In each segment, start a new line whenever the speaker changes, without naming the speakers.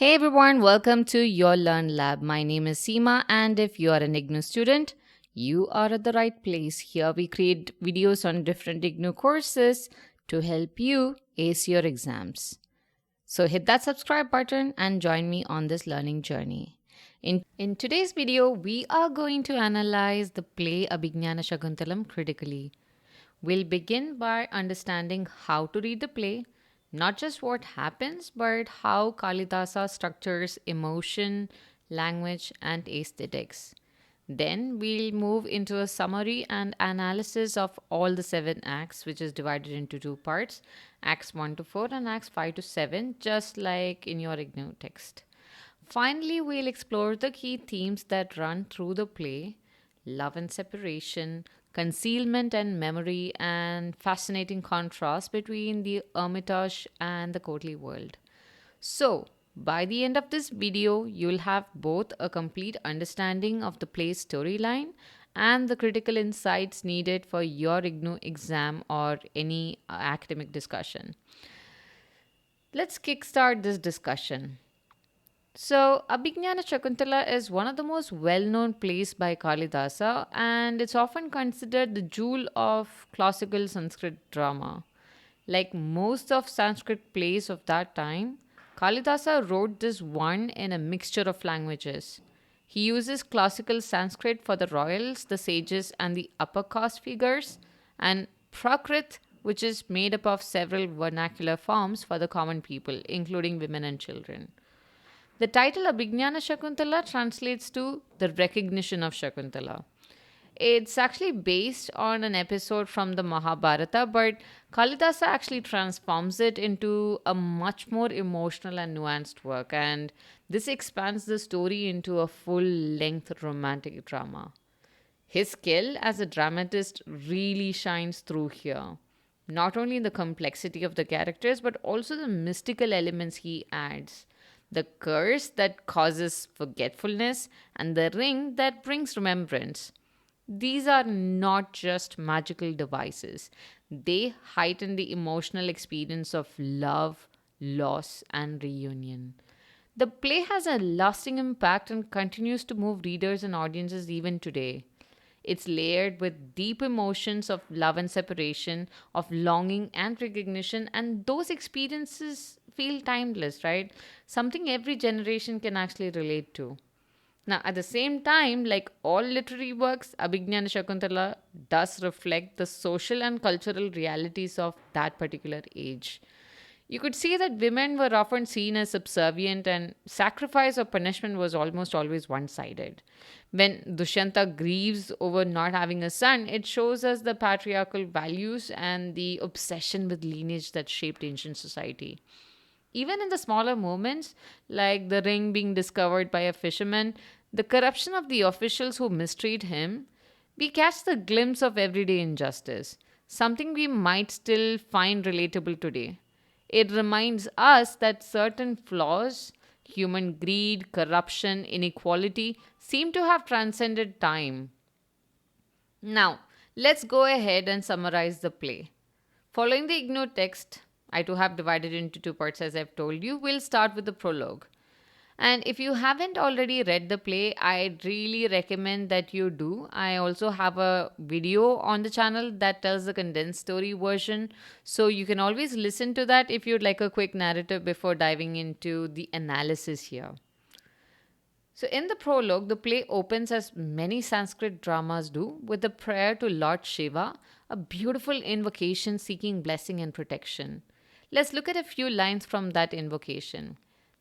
Hey everyone, welcome to Your Learn Lab. My name is Seema, and if you are an IGNOU student, you are at the right place. Here we create videos on different IGNOU courses to help you ace your exams. So hit that subscribe button and join me on this learning journey. In today's video, we are going to analyze the play Abhijnana Shakuntalam critically. We'll begin by understanding how to read the play, not just what happens, but how Kalidasa structures emotion, language, and aesthetics. Then we'll move into a summary and analysis of all the 7 acts, which is divided into 2 parts, Acts 1 to 4 and Acts 5 to 7, just like in your IGNOU text. Finally, we'll explore the key themes that run through the play: love and separation, concealment and memory, and fascinating contrast between the Hermitage and the courtly world. So, by the end of this video, you'll have both a complete understanding of the play's storyline and the critical insights needed for your IGNOU exam or any academic discussion. Let's kickstart this discussion. So, Abhijnana Shakuntala is one of the most well-known plays by Kalidasa, and it's often considered the jewel of classical Sanskrit drama. Like most of Sanskrit plays of that time, Kalidasa wrote this one in a mixture of languages. He uses classical Sanskrit for the royals, the sages, and the upper caste figures, and Prakrit, which is made up of several vernacular forms for the common people, including women and children. The title Abhijnana Shakuntala translates to the recognition of Shakuntala. It's actually based on an episode from the Mahabharata, but Kalidasa actually transforms it into a much more emotional and nuanced work, and this expands the story into a full-length romantic drama. His skill as a dramatist really shines through here. Not only in the complexity of the characters, but also the mystical elements he adds. The curse that causes forgetfulness, and the ring that brings remembrance. These are not just magical devices, they heighten the emotional experience of love, loss, and reunion. The play has a lasting impact and continues to move readers and audiences even today. It's layered with deep emotions of love and separation, of longing and recognition, and those experiences feel timeless, right? Something every generation can actually relate to. Now, at the same time, like all literary works, Abhijnana Shakuntala does reflect the social and cultural realities of that particular age. You could see that women were often seen as subservient, and sacrifice or punishment was almost always one sided. When Dushyanta grieves over not having a son, it shows us the patriarchal values and the obsession with lineage that shaped ancient society. Even in the smaller moments, like the ring being discovered by a fisherman, the corruption of the officials who mistreat him, we catch the glimpse of everyday injustice, something we might still find relatable today. It reminds us that certain flaws, human greed, corruption, inequality, seem to have transcended time. Now, let's go ahead and summarize the play. Following the IGNOU text, I too have divided into 2 parts as I've told you. We'll start with the prologue. And if you haven't already read the play, I'd really recommend that you do. I also have a video on the channel that tells the condensed story version. So you can always listen to that if you'd like a quick narrative before diving into the analysis here. So in the prologue, the play opens as many Sanskrit dramas do with a prayer to Lord Shiva, a beautiful invocation seeking blessing and protection. Let's look at a few lines from that invocation.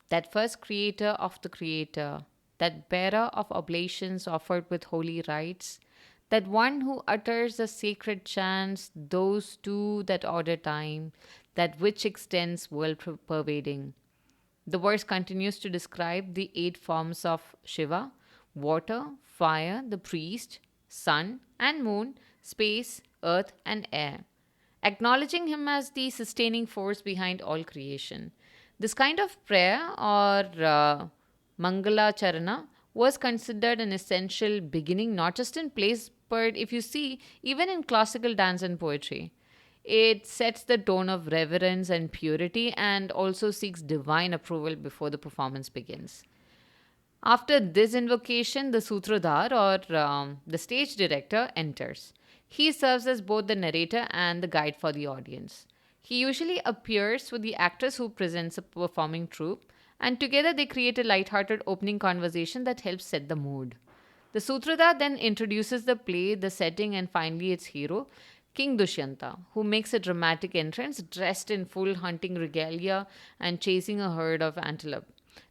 That first creator of the creator, that bearer of oblations offered with holy rites, that one who utters the sacred chants, those two that order time, that which extends world pervading. The verse continues to describe the 8 forms of Shiva: water, fire, the priest, sun and moon, space, earth, and air, acknowledging him as the sustaining force behind all creation. This kind of prayer or Mangala Charana was considered an essential beginning not just in plays, but if you see, even in classical dance and poetry. It sets the tone of reverence and purity and also seeks divine approval before the performance begins. After this invocation, the Sutradhar or the stage director enters. He serves as both the narrator and the guide for the audience. He usually appears with the actress who presents a performing troupe, and together they create a light-hearted opening conversation that helps set the mood. The Sutradhar then introduces the play, the setting, and finally its hero, King Dushyanta, who makes a dramatic entrance dressed in full hunting regalia and chasing a herd of antelope.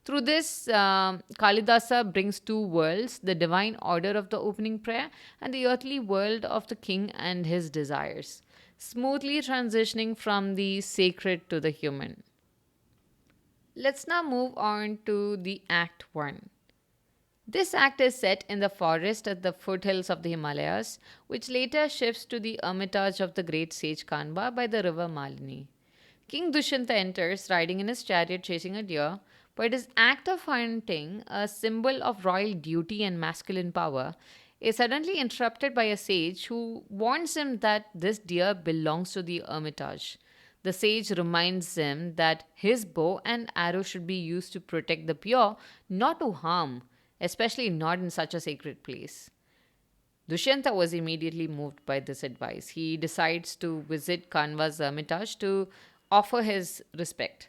Through this, Kalidasa brings two worlds, the divine order of the opening prayer and the earthly world of the king and his desires, smoothly transitioning from the sacred to the human. Let's now move on to the Act 1. This act is set in the forest at the foothills of the Himalayas, which later shifts to the Hermitage of the great sage Kanva by the river Malini. King Dushyanta enters, riding in his chariot chasing a deer, but his act of hunting, a symbol of royal duty and masculine power, is suddenly interrupted by a sage who warns him that this deer belongs to the Hermitage. The sage reminds him that his bow and arrow should be used to protect the pure, not to harm, especially not in such a sacred place. Dushyanta was immediately moved by this advice. He decides to visit Kanva's hermitage to offer his respect.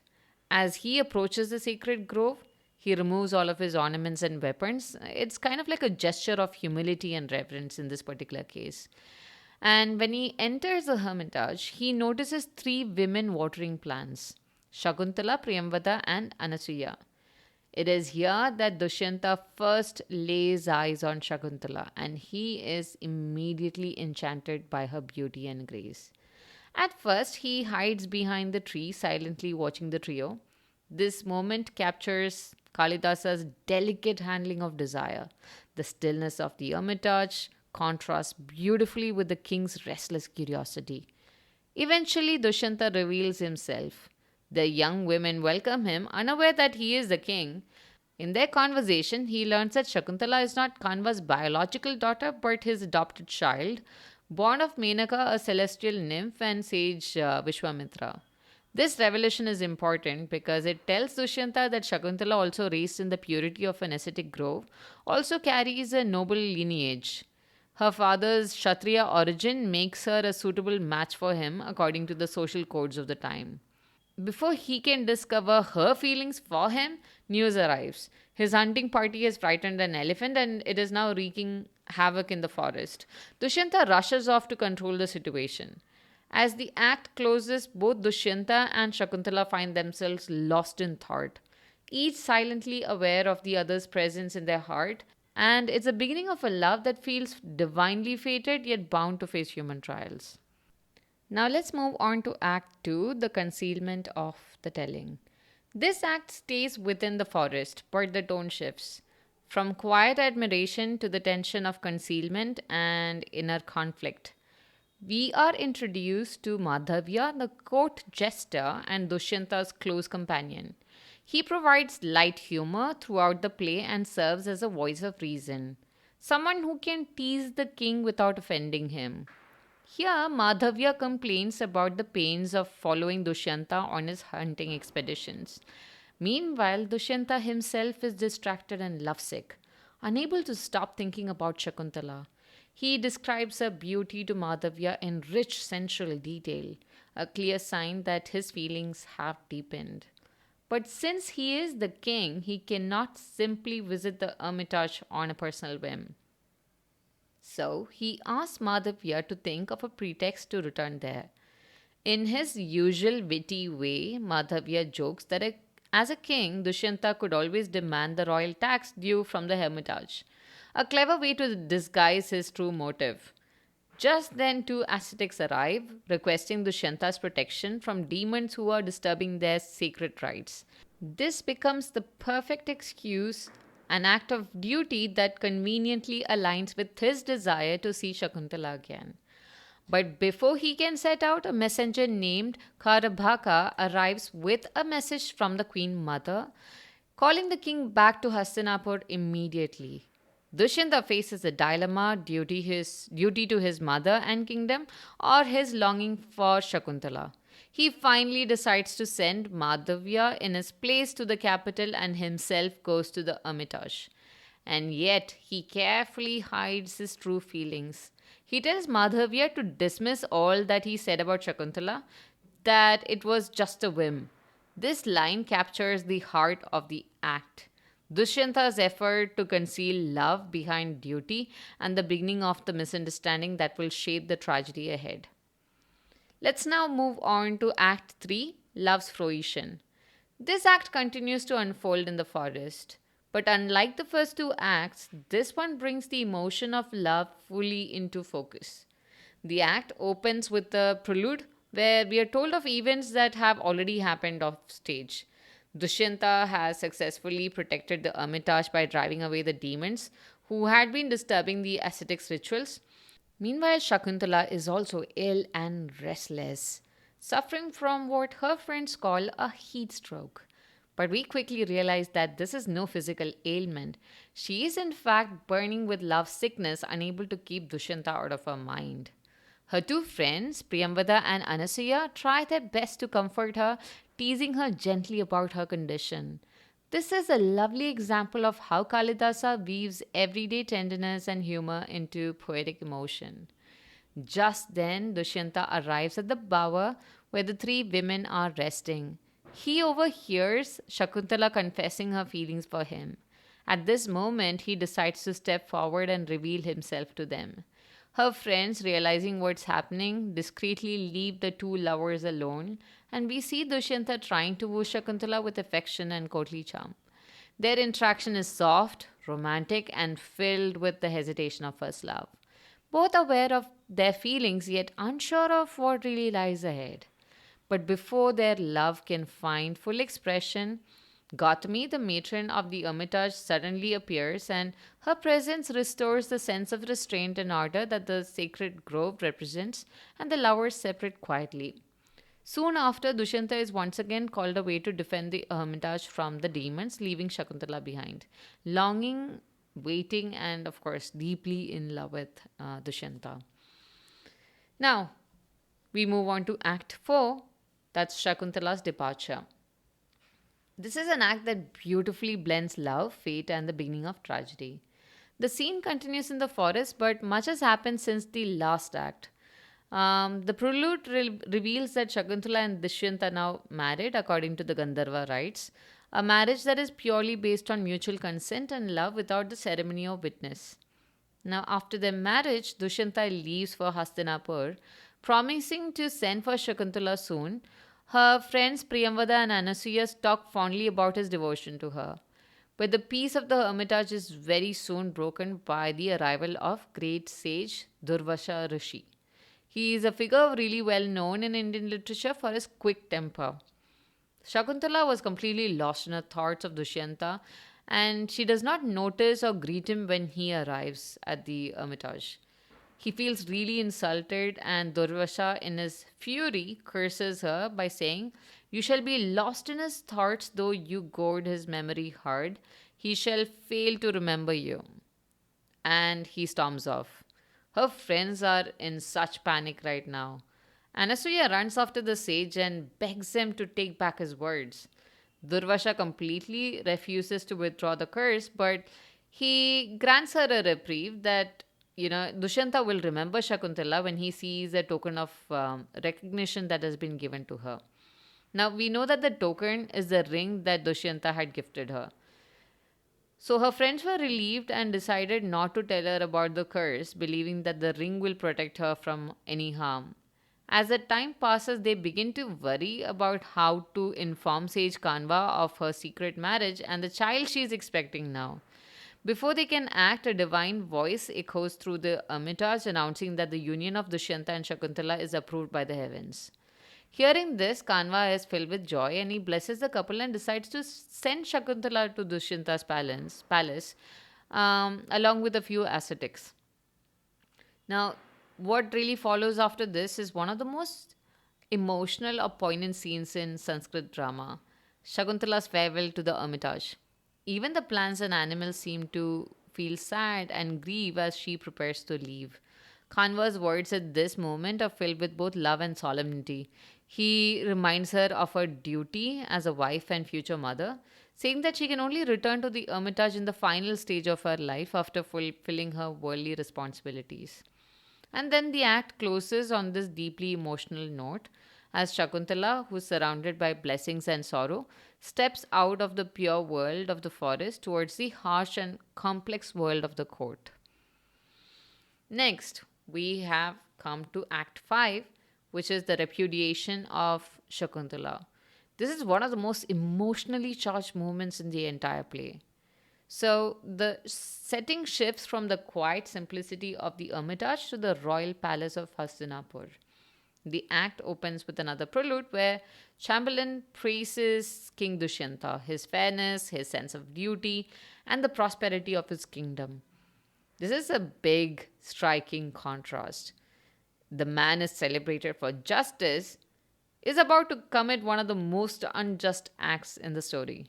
As he approaches the sacred grove, he removes all of his ornaments and weapons. It's kind of like a gesture of humility and reverence in this particular case. And when he enters the hermitage, he notices three women watering plants: Shakuntala, Priyamvada, and Anasuya. It is here that Dushyanta first lays eyes on Shakuntala, and he is immediately enchanted by her beauty and grace. At first, he hides behind the tree, silently watching the trio. This moment captures Kalidasa's delicate handling of desire. The stillness of the hermitage contrasts beautifully with the king's restless curiosity. Eventually, Dushyanta reveals himself. The young women welcome him, unaware that he is the king. In their conversation, he learns that Shakuntala is not Kanva's biological daughter but his adopted child, born of Menaka, a celestial nymph, and sage Vishwamitra. This revelation is important because it tells Dushyanta that Shakuntala, also raised in the purity of an ascetic grove, also carries a noble lineage. Her father's Kshatriya origin makes her a suitable match for him according to the social codes of the time. Before he can discover her feelings for him, news arrives. His hunting party has frightened an elephant and it is now wreaking havoc in the forest. Dushyanta rushes off to control the situation. As the act closes, both Dushyanta and Shakuntala find themselves lost in thought, each silently aware of the other's presence in their heart, and it's the beginning of a love that feels divinely fated yet bound to face human trials. Now let's move on to Act 2, the concealment of the telling. This act stays within the forest, but the tone shifts from quiet admiration to the tension of concealment and inner conflict. We are introduced to Madhavya, the court jester and Dushyanta's close companion. He provides light humor throughout the play and serves as a voice of reason, someone who can tease the king without offending him. Here, Madhavya complains about the pains of following Dushyanta on his hunting expeditions. Meanwhile, Dushyanta himself is distracted and lovesick, unable to stop thinking about Shakuntala. He describes her beauty to Madhavya in rich sensual detail, a clear sign that his feelings have deepened. But since he is the king, he cannot simply visit the hermitage on a personal whim. So he asks Madhavya to think of a pretext to return there. In his usual witty way, Madhavya jokes that as a king, Dushyanta could always demand the royal tax due from the hermitage, a clever way to disguise his true motive. Just then, two ascetics arrive, requesting Dushyanta's protection from demons who are disturbing their sacred rites. This becomes the perfect excuse, an act of duty that conveniently aligns with his desire to see Shakuntala again. But before he can set out, a messenger named Karabhaka arrives with a message from the Queen Mother, calling the king back to Hastinapur immediately. Dushyanta faces a dilemma, duty to his mother and kingdom, or his longing for Shakuntala. He finally decides to send Madhavya in his place to the capital and himself goes to the Hermitage. And yet, he carefully hides his true feelings. He tells Madhavya to dismiss all that he said about Shakuntala, that it was just a whim. This line captures the heart of the act. Dushyanta's effort to conceal love behind duty and the beginning of the misunderstanding that will shape the tragedy ahead. Let's now move on to Act 3, Love's Fruition. This act continues to unfold in the forest. But unlike the first two acts, this one brings the emotion of love fully into focus. The act opens with the prelude, where we are told of events that have already happened off stage. Dushyanta has successfully protected the Hermitage by driving away the demons who had been disturbing the ascetics' rituals. Meanwhile, Shakuntala is also ill and restless, suffering from what her friends call a heat stroke. But we quickly realize that this is no physical ailment. She is in fact burning with love sickness, unable to keep Dushyanta out of her mind. Her two friends, Priyamvada and Anasuya, try their best to comfort her, teasing her gently about her condition. This is a lovely example of how Kalidasa weaves everyday tenderness and humor into poetic emotion. Just then, Dushyanta arrives at the bower where the three women are resting. He overhears Shakuntala confessing her feelings for him. At this moment, he decides to step forward and reveal himself to them. Her friends, realizing what's happening, discreetly leave the two lovers alone, and we see Dushyanta trying to woo Shakuntala with affection and courtly charm. Their interaction is soft, romantic, and filled with the hesitation of first love. Both aware of their feelings, yet unsure of what really lies ahead. But before their love can find full expression, Gautami, the matron of the Hermitage, suddenly appears, and her presence restores the sense of restraint and order that the sacred grove represents, and the lovers separate quietly. Soon after, Dushyanta is once again called away to defend the Hermitage from the demons, leaving Shakuntala behind. Longing, waiting, and of course, deeply in love with Dushyanta. Now, we move on to Act 4, that's Shakuntala's departure. This is an act that beautifully blends love, fate, and the beginning of tragedy. The scene continues in the forest, but much has happened since the last act. The prelude reveals that Shakuntala and Dushyant are now married according to the Gandharva rites, a marriage that is purely based on mutual consent and love without the ceremony of witness. Now, after their marriage, Dushyanta leaves for Hastinapur, promising to send for Shakuntala soon. Her friends Priyamvada and Anasuya talk fondly about his devotion to her. But the peace of the Hermitage is very soon broken by the arrival of great sage Durvasha Rishi. He is a figure really well known in Indian literature for his quick temper. Shakuntala was completely lost in her thoughts of Dushyanta, and she does not notice or greet him when he arrives at the Hermitage. He feels really insulted, and Durvasha, in his fury, curses her by saying, "You shall be lost in his thoughts, though you goad his memory hard. He shall fail to remember you." And he storms off. Her friends are in such panic right now. Anasuya runs after the sage and begs him to take back his words. Durvasha completely refuses to withdraw the curse, but he grants her a reprieve that Dushyanta will remember Shakuntala when he sees a token of recognition that has been given to her. Now, we know that the token is the ring that Dushyanta had gifted her. So her friends were relieved and decided not to tell her about the curse, believing that the ring will protect her from any harm. As the time passes, they begin to worry about how to inform Sage Kanva of her secret marriage and the child she is expecting now. Before they can act, a divine voice echoes through the Hermitage announcing that the union of Dushyanta and Shakuntala is approved by the heavens. Hearing this, Kanva is filled with joy and he blesses the couple and decides to send Shakuntala to Dushyanta's palace along with a few ascetics. Now, what really follows after this is one of the most emotional or poignant scenes in Sanskrit drama, Shakuntala's farewell to the Hermitage. Even the plants and animals seem to feel sad and grieve as she prepares to leave. Kanva's words at this moment are filled with both love and solemnity. He reminds her of her duty as a wife and future mother, saying that she can only return to the Hermitage in the final stage of her life after fulfilling her worldly responsibilities. And then the act closes on this deeply emotional note as Shakuntala, who's surrounded by blessings and sorrow, steps out of the pure world of the forest towards the harsh and complex world of the court. Next, we have come to Act 5, which is the repudiation of Shakuntala. This is one of the most emotionally charged moments in the entire play. So the setting shifts from the quiet simplicity of the Hermitage to the royal palace of Hastinapur. The act opens with another prelude where Chamberlain praises King Dushyanta, his fairness, his sense of duty, and the prosperity of his kingdom. This is a big, striking contrast. The man is celebrated for justice, is about to commit one of the most unjust acts in the story.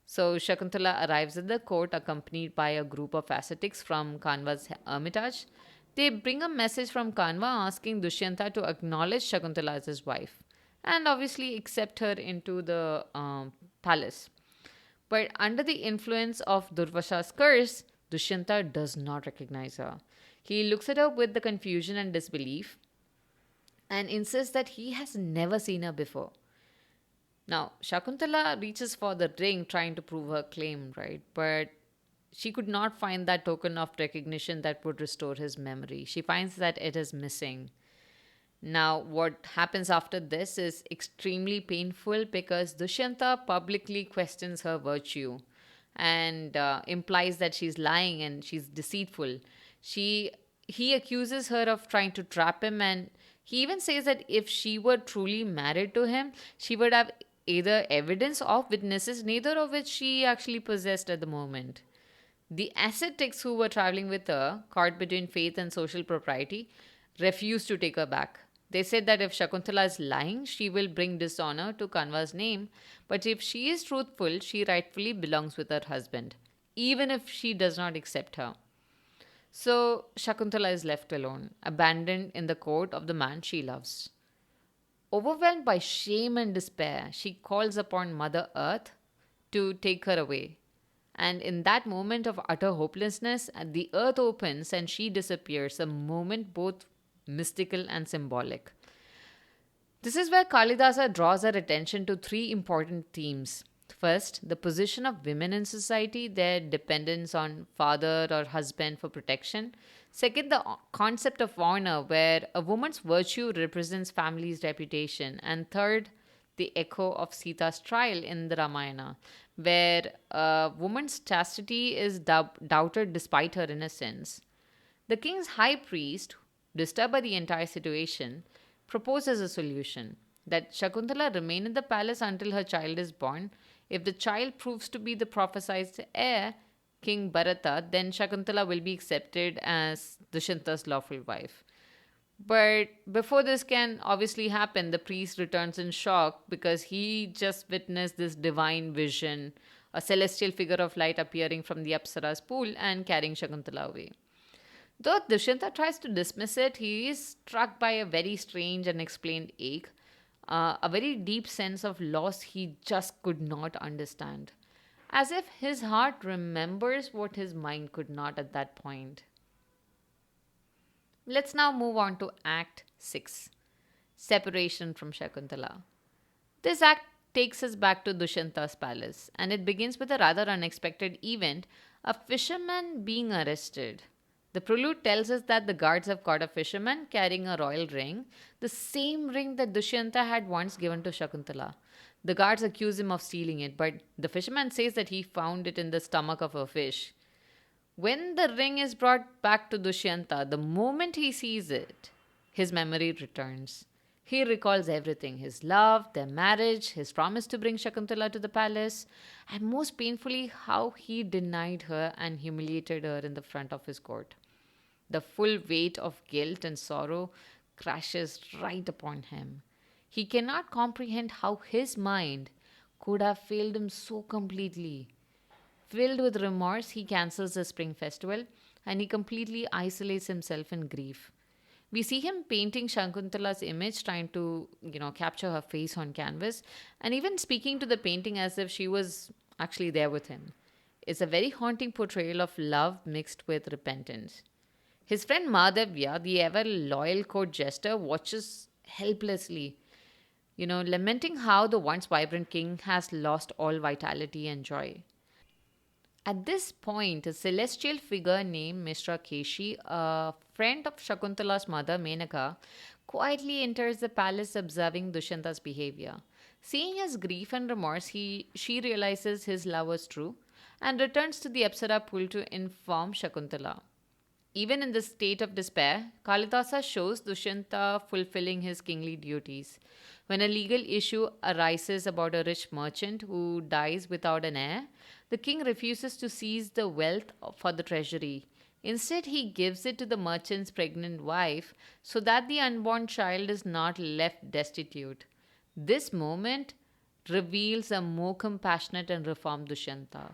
So Shakuntala arrives at the court accompanied by a group of ascetics from Kanva's hermitage. They bring a message from Kanva asking Dushyanta to acknowledge Shakuntala as his wife and obviously accept her into the palace. But under the influence of Durvasa's curse, Dushyanta does not recognize her. He looks at her with the confusion and disbelief and insists that he has never seen her before. Now, Shakuntala reaches for the ring trying to prove her claim, right? But she could not find that token of recognition that would restore his memory. She finds that it is missing. Now, what happens after this is extremely painful because Dushyanta publicly questions her virtue and implies that she's lying and she's deceitful. He accuses her of trying to trap him, and he even says that if she were truly married to him, she would have either evidence or witnesses, neither of which she actually possessed at the moment. The ascetics who were traveling with her, caught between faith and social propriety, refused to take her back. They said that if Shakuntala is lying, she will bring dishonor to Kanva's name, but if she is truthful, she rightfully belongs with her husband, even if she does not accept her. So Shakuntala is left alone, abandoned in the court of the man she loves. Overwhelmed by shame and despair, she calls upon Mother Earth to take her away. And in that moment of utter hopelessness, the earth opens and she disappears, a moment both mystical and symbolic. This is where Kalidasa draws our attention to three important themes. First, the position of women in society, their dependence on father or husband for protection. Second, the concept of honor, where a woman's virtue represents family's reputation. And third, the echo of Sita's trial in the Ramayana, where a woman's chastity is doubted despite her innocence. The king's high priest, disturbed by the entire situation, proposes a solution that Shakuntala remain in the palace until her child is born. If the child proves to be the prophesied heir, King Bharata, then Shakuntala will be accepted as Dushyantha's lawful wife. But before this can obviously happen, the priest returns in shock because he just witnessed this divine vision, a celestial figure of light appearing from the Apsara's pool and carrying Shakuntala away. Though Dushyanta tries to dismiss it, he is struck by a very strange and unexplained ache, a very deep sense of loss he just could not understand, as if his heart remembers what his mind could not at that point. Let's now move on to Act 6, Separation from Shakuntala. This act takes us back to Dushyanta's palace, and it begins with a rather unexpected event, a fisherman being arrested. The prelude tells us that the guards have caught a fisherman carrying a royal ring, the same ring that Dushyanta had once given to Shakuntala. The guards accuse him of stealing it, but the fisherman says that he found it in the stomach of a fish. When the ring is brought back to Dushyanta, the moment he sees it, his memory returns. He recalls everything: his love, their marriage, his promise to bring Shakuntala to the palace, and most painfully, how he denied her and humiliated her in the front of his court. The full weight of guilt and sorrow crashes right upon him. He cannot comprehend how his mind could have failed him so completely. Filled with remorse, he cancels the spring festival and he completely isolates himself in grief. We see him painting Shakuntala's image, trying to, capture her face on canvas, and even speaking to the painting as if she was actually there with him. It's a very haunting portrayal of love mixed with repentance. His friend Madhavya, the ever loyal court jester, watches helplessly, lamenting how the once vibrant king has lost all vitality and joy. At this point, a celestial figure named Mr. Keshi, a friend of Shakuntala's mother Menaka, quietly enters the palace observing Dushanta's behavior. Seeing his grief and remorse, she realizes his love was true and returns to the Apsara pool to inform Shakuntala. Even in this state of despair, Kalidasa shows Dushanta fulfilling his kingly duties. When a legal issue arises about a rich merchant who dies without an heir, the king refuses to seize the wealth for the treasury. Instead, he gives it to the merchant's pregnant wife so that the unborn child is not left destitute. This moment reveals a more compassionate and reformed Dushanta.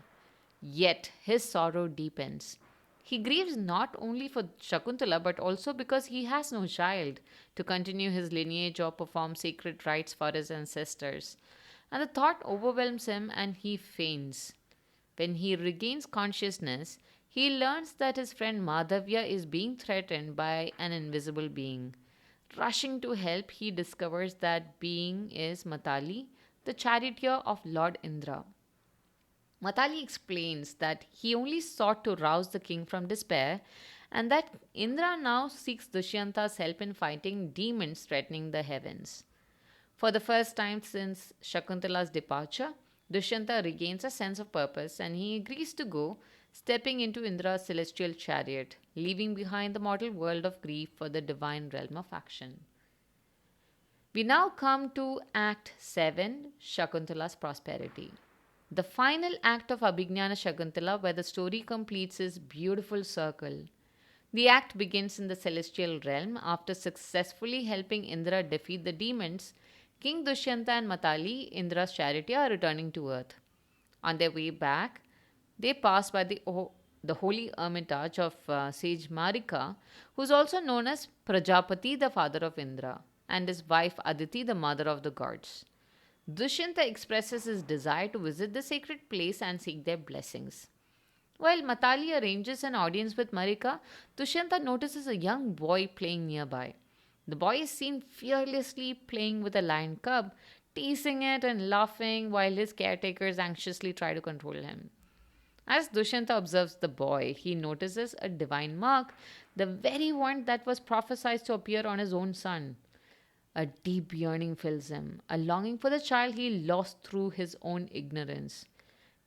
Yet his sorrow deepens. He grieves not only for Shakuntala but also because he has no child to continue his lineage or perform sacred rites for his ancestors. And the thought overwhelms him and he faints. When he regains consciousness, he learns that his friend Madhavya is being threatened by an invisible being. Rushing to help, he discovers that being is Matali, the charioteer of Lord Indra. Matali explains that he only sought to rouse the king from despair and that Indra now seeks Dushyanta's help in fighting demons threatening the heavens. For the first time since Shakuntala's departure, Dushyanta regains a sense of purpose and he agrees to go, stepping into Indra's celestial chariot, leaving behind the mortal world of grief for the divine realm of action. We now come to Act 7, Shakuntala's Prosperity. The final act of Abhijnana Shakuntala, where the story completes its beautiful circle. The act begins in the celestial realm. After successfully helping Indra defeat the demons, King Dushyanta and Matali, Indra's charioteer, are returning to earth. On their way back, they pass by the holy hermitage of sage Marika, who is also known as Prajapati, the father of Indra, and his wife Aditi, the mother of the gods. Dushyanta expresses his desire to visit the sacred place and seek their blessings. While Matali arranges an audience with Marika, Dushyanta notices a young boy playing nearby. The boy is seen fearlessly playing with a lion cub, teasing it and laughing while his caretakers anxiously try to control him. As Dushyanta observes the boy, he notices a divine mark, the very one that was prophesied to appear on his own son. A deep yearning fills him, a longing for the child he lost through his own ignorance.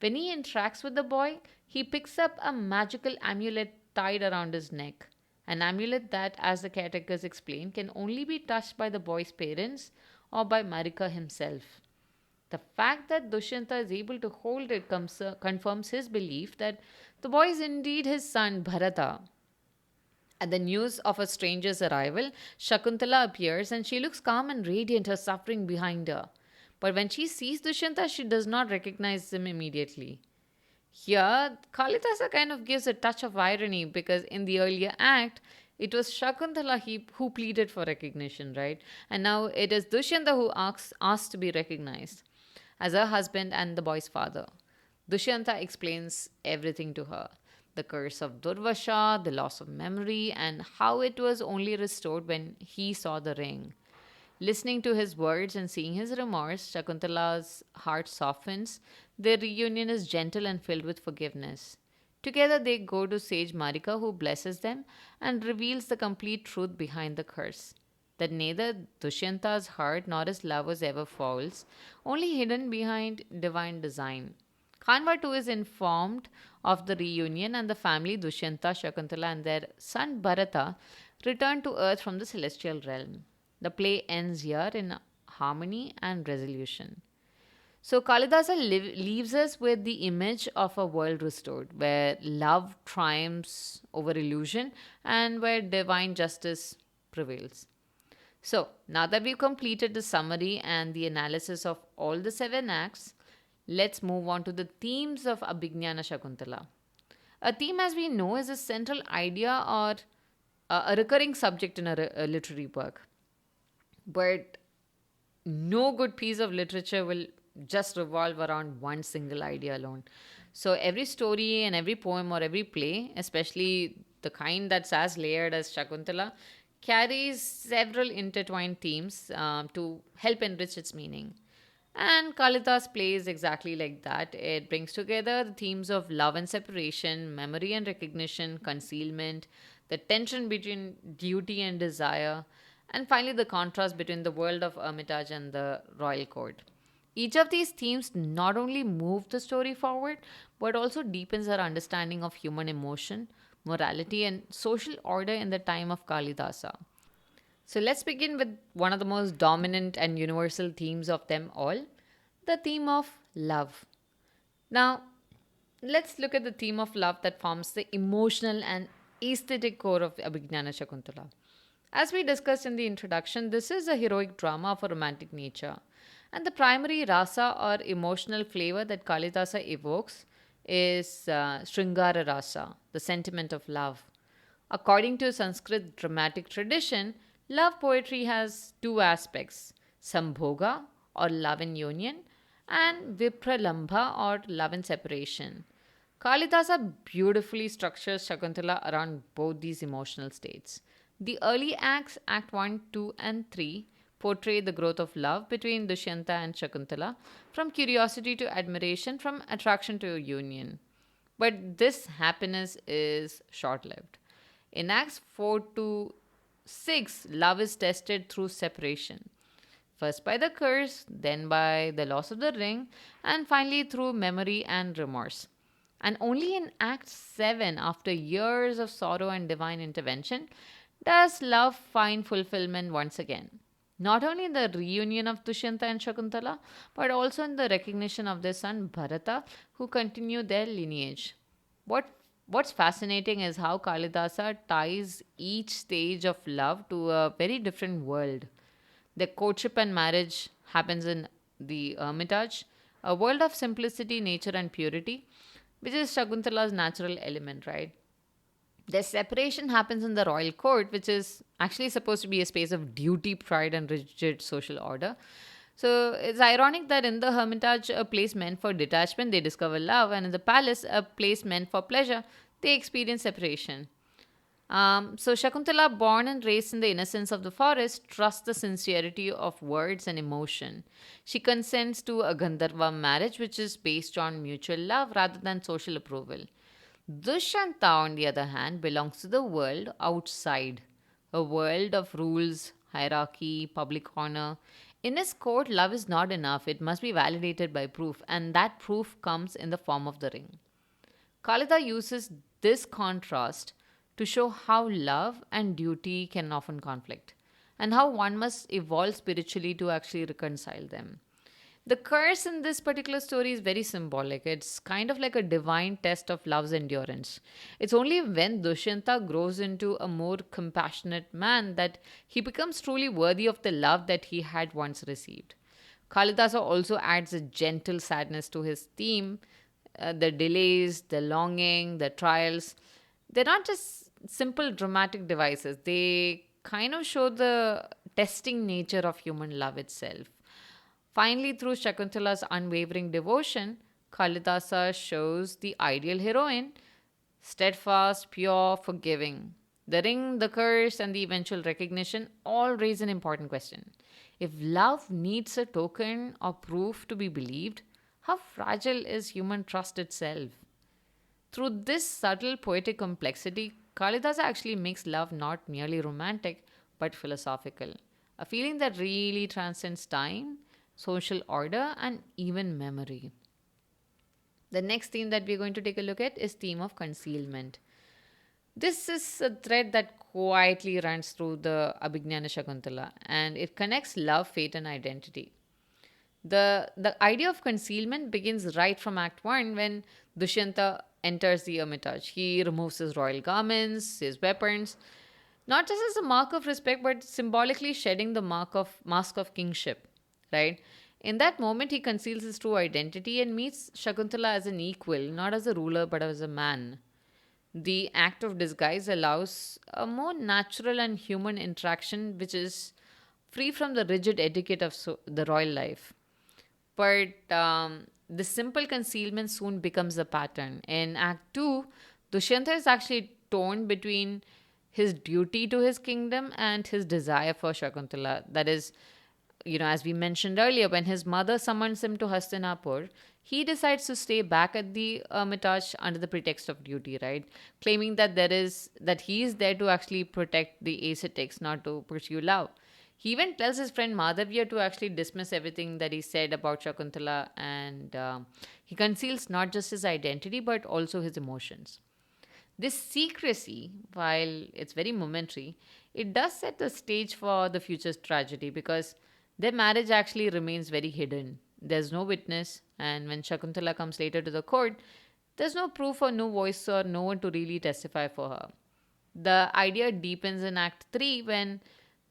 When he interacts with the boy, he picks up a magical amulet tied around his neck. An amulet that, as the caretakers explain, can only be touched by the boy's parents or by Marika himself. The fact that Dushyanta is able to hold it confirms his belief that the boy is indeed his son, Bharata. At the news of a stranger's arrival, Shakuntala appears and she looks calm and radiant, her suffering behind her. But when she sees Dushyanta, she does not recognize him immediately. Here, Kalidasa kind of gives a touch of irony because in the earlier act, it was Shakuntala who pleaded for recognition, right? And now it is Dushyanta who asks to be recognized as her husband and the boy's father. Dushyanta explains everything to her: the curse of Durvasha, the loss of memory, and how it was only restored when he saw the ring. Listening to his words and seeing his remorse, Shakuntala's heart softens. Their reunion is gentle and filled with forgiveness. Together they go to sage Marika, who blesses them and reveals the complete truth behind the curse. That neither Dusyanta's heart nor his love was ever false, only hidden behind divine design. Kanva too is informed of the reunion, and the family Dushyanta, Shakuntala, and their son Bharata return to earth from the celestial realm. The play ends here in harmony and resolution. So Kalidasa leaves us with the image of a world restored, where love triumphs over illusion and where divine justice prevails. So, now that we've completed the summary and the analysis of all the 7 acts, let's move on to the themes of Abhijnana Shakuntala. A theme, as we know, is a central idea or a recurring subject in a literary work. But no good piece of literature will just revolve around one single idea alone. So every story and every poem or every play, especially the kind that's as layered as Shakuntala, carries several intertwined themes to help enrich its meaning. And Kalidas plays exactly like that. It brings together the themes of love and separation, memory and recognition, concealment, the tension between duty and desire, and finally the contrast between the world of Hermitage and the royal court. Each of these themes not only move the story forward, but also deepens our understanding of human emotion, morality, and social order in the time of Kalidasa. So let's begin with one of the most dominant and universal themes of them all, the theme of love. Now, let's look at the theme of love that forms the emotional and aesthetic core of Abhijnana Shakuntala. As we discussed in the introduction, this is a heroic drama of a romantic nature. And the primary rasa or emotional flavor that Kalidasa evokes is Śṛṅgāra Rasa, the sentiment of love. According to Sanskrit dramatic tradition, love poetry has two aspects, Sambhoga or love in union and Vipralambha or love in separation. Kalidasa beautifully structures Shakuntala around both these emotional states. The early acts, Act 1, 2, and 3, portray the growth of love between Dushyanta and Shakuntala, from curiosity to admiration, from attraction to union. But this happiness is short lived. In Acts 4 to 6, love is tested through separation. First by the curse, then by the loss of the ring, and finally through memory and remorse. And only in Act 7, after years of sorrow and divine intervention, does love find fulfillment once again. Not only in the reunion of Dushyanta and Shakuntala, but also in the recognition of their son Bharata, who continue their lineage. What's fascinating is how Kalidasa ties each stage of love to a very different world. The courtship and marriage happens in the Hermitage, a world of simplicity, nature, and purity, which is Shakuntala's natural element, right? The separation happens in the royal court, which is actually supposed to be a space of duty, pride, and rigid social order. So it's ironic that in the Hermitage, a place meant for detachment, they discover love, and in the palace, a place meant for pleasure, they experience separation. So Shakuntala, born and raised in the innocence of the forest, trusts the sincerity of words and emotion. She consents to a Gandharva marriage, which is based on mutual love rather than social approval. Dushyanta, on the other hand, belongs to the world outside, a world of rules, hierarchy, public honor. In his court, love is not enough. It must be validated by proof, and that proof comes in the form of the ring. Kalida uses this contrast to show how love and duty can often conflict, and how one must evolve spiritually to actually reconcile them. The curse in this particular story is very symbolic. It's kind of like a divine test of love's endurance. It's only when Dushyanta grows into a more compassionate man that he becomes truly worthy of the love that he had once received. Kalidasa also adds a gentle sadness to his theme. The delays, the longing, the trials, they're not just simple dramatic devices. They kind of show the testing nature of human love itself. Finally, through Shakuntala's unwavering devotion, Kalidasa shows the ideal heroine, steadfast, pure, forgiving. The ring, the curse, and the eventual recognition all raise an important question. If love needs a token or proof to be believed, how fragile is human trust itself? Through this subtle poetic complexity, Kalidasa actually makes love not merely romantic but philosophical, a feeling that really transcends time, social order, and even memory. The next theme that we're going to take a look at is theme of concealment. This is a thread that quietly runs through the Abhijnana Shakuntala, and it connects love, fate, and identity. The idea of concealment begins right from Act 1 when Dushyanta enters the Hermitage. He removes his royal garments, his weapons, not just as a mark of respect, but symbolically shedding the mask of kingship, right? In that moment, he conceals his true identity and meets Shakuntala as an equal, not as a ruler but as a man. The act of disguise allows a more natural and human interaction, which is free from the rigid etiquette of the royal life. But the simple concealment soon becomes a pattern. In Act 2, Dushyanta is actually torn between his duty to his kingdom and his desire for Shakuntala. That is, as we mentioned earlier, when his mother summons him to Hastinapur, he decides to stay back at the Hermitage under the pretext of duty, right? Claiming that he is there to actually protect the ascetics, not to pursue love. He even tells his friend Madhavya to actually dismiss everything that he said about Shakuntala, and he conceals not just his identity but also his emotions. This secrecy, while it's very momentary, it does set the stage for the future tragedy because their marriage actually remains very hidden. There's no witness, and when Shakuntala comes later to the court, there's no proof or no voice or no one to really testify for her. The idea deepens in Act 3 when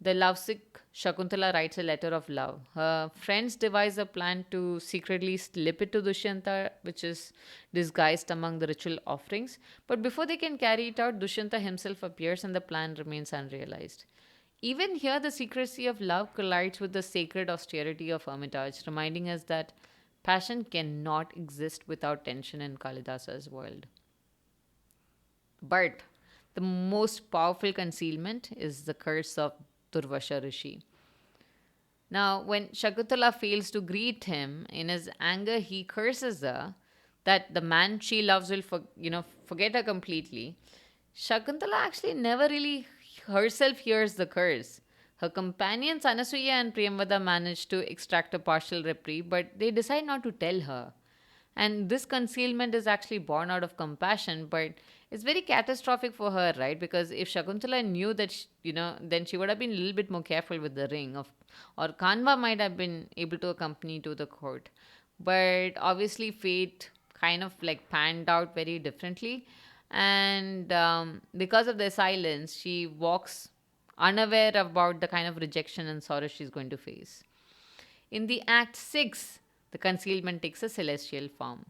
the lovesick Shakuntala writes a letter of love. Her friends devise a plan to secretly slip it to Dushyanta, which is disguised among the ritual offerings. But before they can carry it out, Dushyanta himself appears and the plan remains unrealized. Even here, the secrecy of love collides with the sacred austerity of Hermitage, reminding us that passion cannot exist without tension in Kalidasa's world. But the most powerful concealment is the curse of Durvasha Rishi. Now, when Shakuntala fails to greet him, in his anger, he curses her that the man she loves will forget her completely. Shakuntala actually never really herself hears the curse. Her companions Anasuya and Priyamvada manage to extract a partial reprieve, but they decide not to tell her. And this concealment is actually born out of compassion, but it's very catastrophic for her, right? Because if Shakuntala knew that, then she would have been a little bit more careful with the ring, or Kanva might have been able to accompany to the court. But obviously, fate kind of like panned out very differently. And because of their silence, she walks unaware about the kind of rejection and sorrow she's going to face. In the Act 6, the concealment takes a celestial form.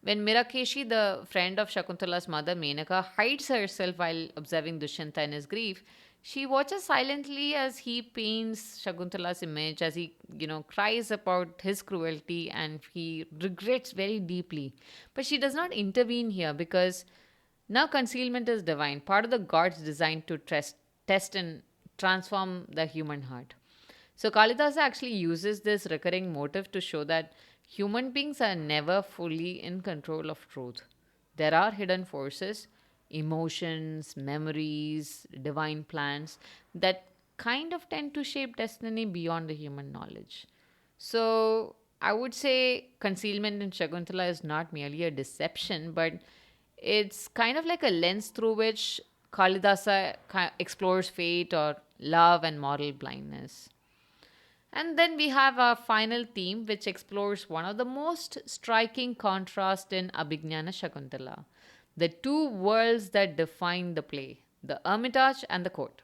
When Mirakeshi, the friend of Shakuntala's mother Menaka, hides herself while observing Dushyanta in his grief, she watches silently as he paints Shakuntala's image, as he, cries about his cruelty and he regrets very deeply. But she does not intervene here because now concealment is divine, part of the God's design to test and transform the human heart. So Kalidasa actually uses this recurring motive to show that human beings are never fully in control of truth. There are hidden forces, emotions, memories, divine plans that kind of tend to shape destiny beyond the human knowledge. So I would say concealment in Shakuntala is not merely a deception, but it's kind of like a lens through which Kalidasa explores fate or love and moral blindness. And then we have our final theme, which explores one of the most striking contrasts in Abhijnana Shakuntala, the two worlds that define the play, the Hermitage and the court.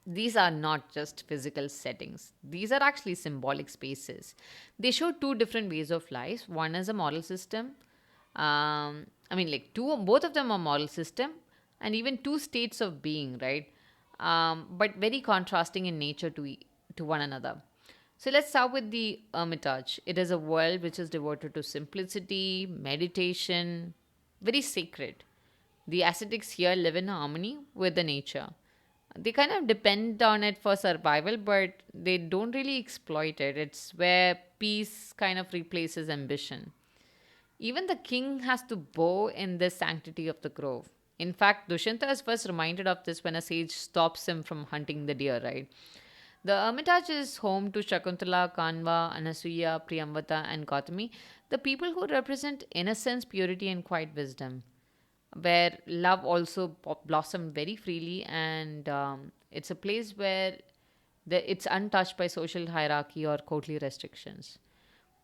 These are not just physical settings, these are actually symbolic spaces. They show two different ways of life. One is a moral system. Both of them are moral system and even two states of being, right? But very contrasting in nature to one another. So let's start with the Hermitage. It is a world which is devoted to simplicity, meditation, very sacred. The ascetics here live in harmony with the nature. They kind of depend on it for survival, but they don't really exploit it. It's where peace kind of replaces ambition. Even the king has to bow in the sanctity of the grove. In fact, Dushyanta is first reminded of this when a sage stops him from hunting the deer, right? The Hermitage is home to Shakuntala, Kanva, Anasuya, Priyamvata, and Gautami, the people who represent innocence, purity, and quiet wisdom, where love also blossomed very freely, and it's a place where it's untouched by social hierarchy or courtly restrictions.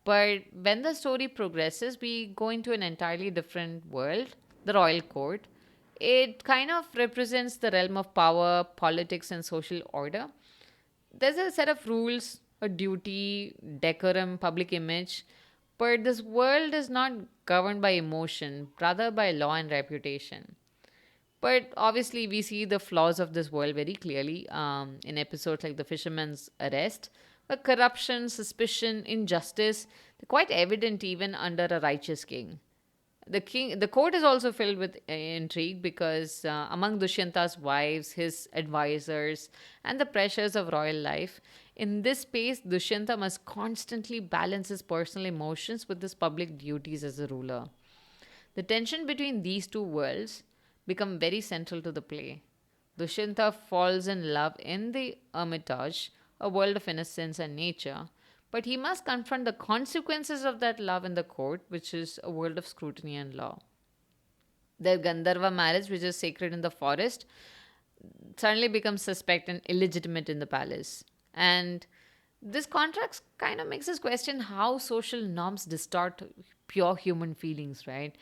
But when the story progresses, we go into an entirely different world, the royal court. It kind of represents the realm of power, politics, and social order. There's a set of rules, a duty, decorum, public image. But this world is not governed by emotion, rather by law and reputation. But obviously, we see the flaws of this world very clearly in episodes like The Fisherman's Arrest, where corruption, suspicion, injustice, they're quite evident even under a righteous king. The court is also filled with intrigue because among Dushyanta's wives, his advisors, and the pressures of royal life, in this space, Dushyanta must constantly balance his personal emotions with his public duties as a ruler. The tension between these two worlds become very central to the play. Dushyanta falls in love in the Hermitage, a world of innocence and nature, but he must confront the consequences of that love in the court, which is a world of scrutiny and law. Their Gandharva marriage, which is sacred in the forest, suddenly becomes suspect and illegitimate in the palace. And this contrast kind of makes us question how social norms distort pure human feelings, right?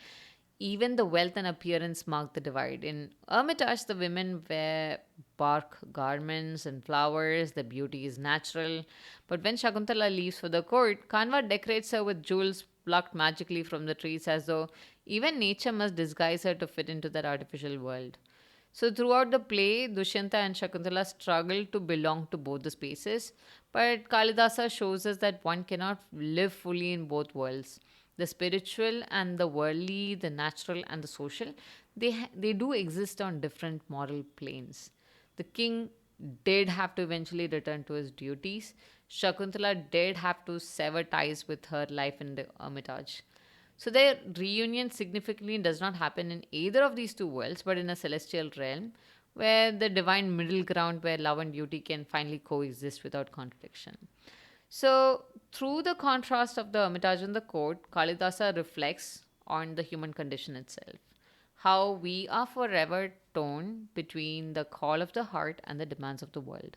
Even the wealth and appearance mark the divide. In Hermitage, the women wear bark garments and flowers, the beauty is natural. But when Shakuntala leaves for the court, Kanva decorates her with jewels plucked magically from the trees as though even nature must disguise her to fit into that artificial world. So, throughout the play, Dushyanta and Shakuntala struggle to belong to both the spaces, but Kalidasa shows us that one cannot live fully in both worlds. The spiritual and the worldly, the natural and the social, they do exist on different moral planes. The king did have to eventually return to his duties. Shakuntala did have to sever ties with her life in the Hermitage. So their reunion significantly does not happen in either of these two worlds, but in a celestial realm where the divine middle ground where love and duty can finally coexist without contradiction. So, through the contrast of the Hermitage and the court, Kalidasa reflects on the human condition itself. How we are forever torn between the call of the heart and the demands of the world.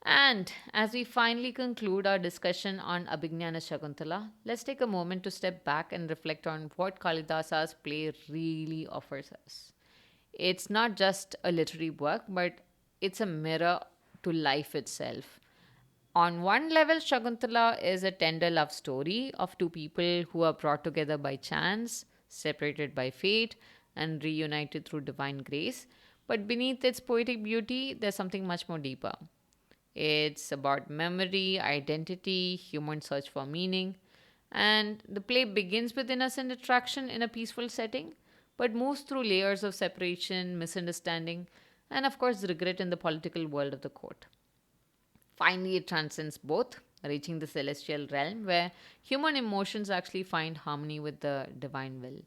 And as we finally conclude our discussion on Abhijnana Shakuntala, let's take a moment to step back and reflect on what Kalidasa's play really offers us. It's not just a literary work, but it's a mirror to life itself. On one level, Shakuntala is a tender love story of two people who are brought together by chance, separated by fate, and reunited through divine grace. But beneath its poetic beauty, there's something much more deeper. It's about memory, identity, human search for meaning. And the play begins with innocent attraction in a peaceful setting, but moves through layers of separation, misunderstanding, and of course, regret in the political world of the court. Finally, it transcends both, reaching the celestial realm where human emotions actually find harmony with the divine will.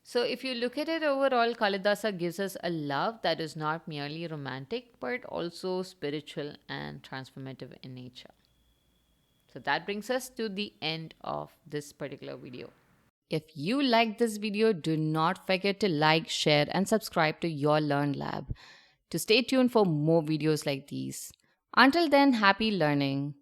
So, if you look at it overall, Kalidasa gives us a love that is not merely romantic but also spiritual and transformative in nature. So, that brings us to the end of this particular video. If you like this video, do not forget to like, share, and subscribe to your Learn Lab to stay tuned for more videos like these. Until then, happy learning.